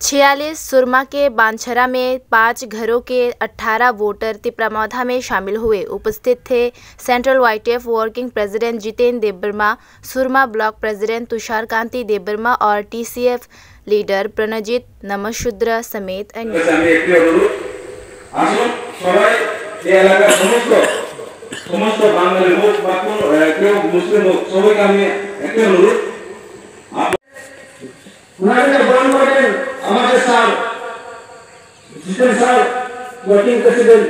46 सुरमा के बांछरा में 5 घरों के 18 वोटर तिपरामौधा में शामिल हुए। उपस्थित थे central YTF working president Jitendra Debbarma, Surma block president Tushar Kanti Debbarma और टीसीएफ लीडर प्रणजीत नमशूद्र समेत अन्य। वर्किंग प्रेसिडेंट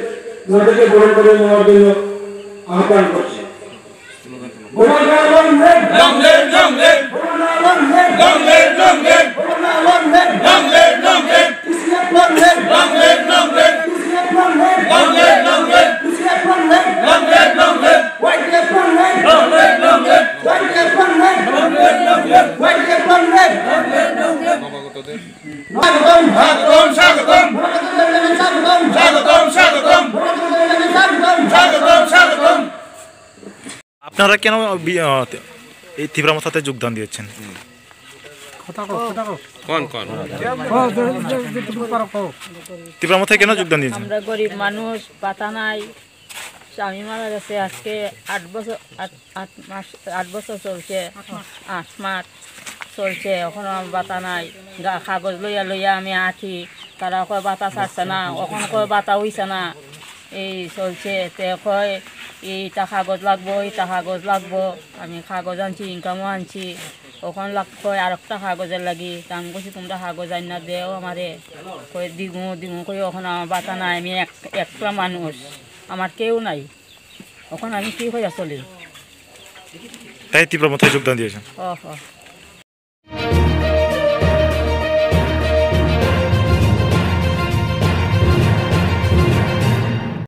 उन्होंने ग्रहण করে নেওয়ার জন্য আহ্বান করছি। আপনারা কেন এই তিপরামথাতে যোগদান দিয়েছেন? তিপরামথায় কেন যোগদান দিয়েছেন? আমরা গরিব মানুষ, পাতা নাই, স্বামী মারা গেছে আজকে 8 বছর চলছে, 8 মাস চলছে, এখনো বাতা নাই। কাগজ লইয়া লইয়া আমি আছি, তারা কয় বাতা ছাড়ছে না, ওখানে কয় বাতা হইছে না, এই চলছে। তে কয় এইটা কাগজ লাগবো, এইটা কাগজ লাগবো। আমি কাগজ আনছি, ইনকামও আনছি, ওখানে কয় আর একটা কাগজের লাগি। আমি বলছি তোমরা কাগজ আন না দেও আমারে, কয়ে দিগু দিগু কই ওখানে আমার বাতা নাই। আমি একটা মানুষ, আমার কেউ নাই, ওখানে আমি কি হয়ে চলি। তাই তিপরামথায় যোগদান দিয়েছেন? ও